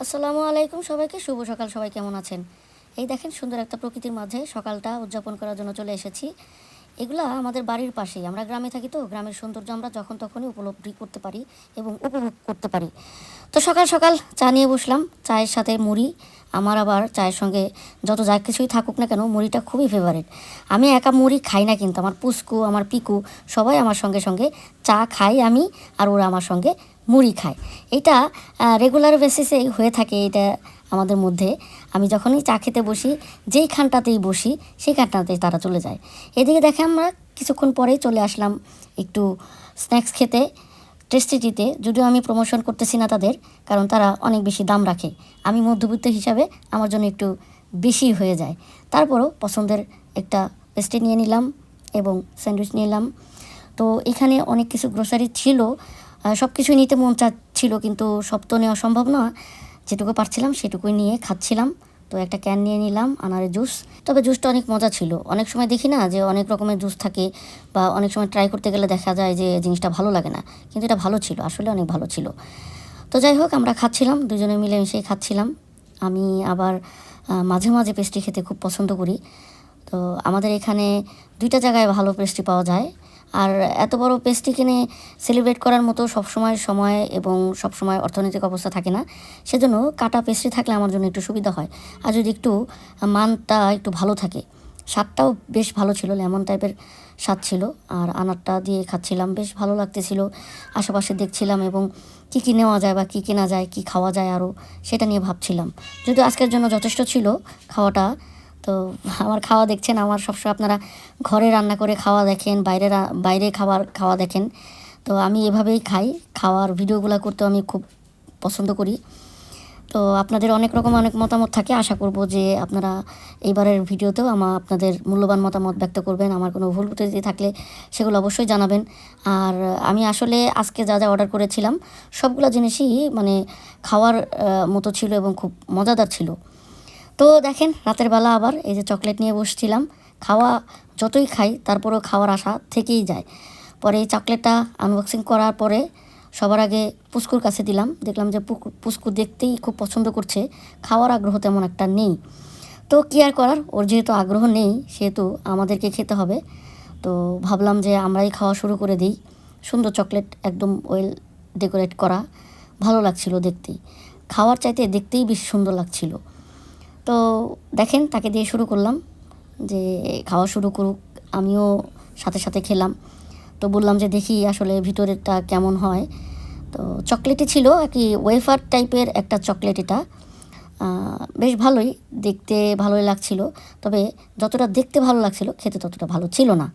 আসসালামু আলাইকুম সবাইকে, শুভ সকাল। সবাই কেমন আছেন? এই দেখেন সুন্দর একটা প্রকৃতির মাঝে সকালটা উদযাপন করার জন্য চলে এসেছি। এগুলা আমাদের বাড়ির পাশেই। আমরা গ্রামে থাকি, তো গ্রামের সৌন্দর্য আমরা যখন তখনই উপলব্ধি করতে পারি এবং উপভোগ করতে পারি। তো সকাল সকাল চা নিয়ে বসলাম, চায়ের সাথে মুড়ি। আমার আবার চায়ের সঙ্গে যত যা কিছুই থাকুক না কেন, মুড়িটা খুবই ফেভারিট। আমি একা মুড়ি খাই না, কিন্তু আমার পুস্কু, আমার পিকু সবাই আমার সঙ্গে সঙ্গে চা খাই আমি, আর ওরা আমার সঙ্গে মুড়ি খায়। এটা রেগুলার বেসিসেই হয়ে থাকে এটা আমাদের মধ্যে। আমি যখনই চা খেতে বসি, যেইখানটাতেই বসি সেইখানটাতেই তারা চলে যায়। এদিকে দেখে আমরা কিছুক্ষণ পরেই চলে আসলাম একটু স্ন্যাক্স খেতে টেস্টিটিতে। যদিও আমি প্রমোশন করতেছি না তাদের, কারণ তারা অনেক বেশি দাম রাখে। আমি মধ্যবিত্ত হিসাবে আমার জন্য একটু বেশি হয়ে যায়। তারপরও পছন্দের একটা পেস্ট্রি নিয়ে নিলাম এবং স্যান্ডউইচ নিলাম। তো এখানে অনেক কিছু গ্রোসারি ছিল, সব কিছুই নিতে মন চাচ্ছিল, কিন্তু সব তো নেওয়া সম্ভব না। যেটুকু পারছিলাম সেটুকুই নিয়ে খাচ্ছিলাম। তো একটা ক্যান নিয়ে নিলাম আনারের জুস। তবে জুসটা অনেক মজা ছিল। অনেক সময় দেখি না যে অনেক রকমের জুস থাকে, বা অনেক সময় ট্রাই করতে গেলে দেখা যায় যে জিনিসটা ভালো লাগে না, কিন্তু এটা ভালো ছিল, আসলে অনেক ভালো ছিল। তো যাই হোক, আমরা খাচ্ছিলাম, দুজনে মিলেমিশেই খাচ্ছিলাম। আমি আবার মাঝে মাঝে পেস্ট্রি খেতে খুব পছন্দ করি। তো আমাদের এখানে দুইটা জায়গায় ভালো পেস্ট্রি পাওয়া যায়। আর এত বড় পেস্ট্রি কিনে সেলিব্রেট করার মতো সবসময় সময় এবং সবসময় অর্থনৈতিক অবস্থা থাকে না। সেজন্য কাটা পেস্ট্রি থাকলে আমার জন্য একটু সুবিধা হয়। আর যদি একটু মানটা একটু ভালো থাকে। স্বাদটাও বেশ ভালো ছিল, লেমন টাইপের স্বাদ ছিল। আর আনারটা দিয়ে খাচ্ছিলাম, বেশ ভালো লাগতেছিল। আশেপাশে দেখছিলাম এবং কী কী নেওয়া যায় বা কী কেনা যায়, কী খাওয়া যায় আরও, সেটা নিয়ে ভাবছিলাম। যদিও আজকের জন্য যথেষ্ট ছিল খাওয়াটা। তো আমার খাওয়া দেখছেন, আমার সবসময় আপনারা ঘরে রান্না করে খাওয়া দেখেন, বাইরে খাবার খাওয়া দেখেন। তো আমি এভাবেই খাই, খাওয়ার ভিডিওগুলো করতেও আমি খুব পছন্দ করি। তো আপনাদের অনেক রকম অনেক মতামত থাকে, আশা করব যে আপনারা এইবারের ভিডিওতেও আপনাদের মূল্যবান মতামত ব্যক্ত করবেন। আমার কোনো ভুল ত্রুটি থাকলে সেগুলো অবশ্যই জানাবেন। আর আমি আসলে আজকে যা যা অর্ডার করেছিলাম সবগুলো জিনিসই মানে খাওয়ার মতো ছিল এবং খুব মজাদার ছিল। তো দেখেন, রাতের বেলা আবার এই যে চকলেট নিয়ে বসছিলাম। খাওয়া যতই খাই তারপরেও খাওয়ার আশা থেকেই যায়। পরে এই চকলেটটা আনবক্সিং করার পরে সবার আগে পুস্কুর কাছে দিলাম। দেখলাম যে পুস্কু দেখতেই খুব পছন্দ করছে, খাওয়ার আগ্রহ তেমন একটা নেই। তো কী আর করার, ওর যেহেতু আগ্রহ নেই সেহেতু আমাদেরকে খেতে হবে। তো ভাবলাম যে আমরাই খাওয়া শুরু করে দিই। সুন্দর চকলেট, একদম ওয়েল ডেকোরেট করা, ভালো লাগছিল দেখতেই। খাওয়ার চাইতে দেখতেই বেশি সুন্দর লাগছিল। তো দেখেন, তাকে দিয়ে শুরু করলাম যে খাওয়া শুরু করুক, আমিও সাথে সাথে খেলাম। তো বললাম যে দেখি আসলে ভিতরেরটা কেমন হয়। তো চকলেটই ছিল আর কি, ওয়েফার টাইপের একটা চকলেট এটা। বেশ ভালোই দেখতে, ভালোই লাগছিল। তবে যতটা দেখতে ভালো লাগছিল খেতে ততটা ভালো ছিল না।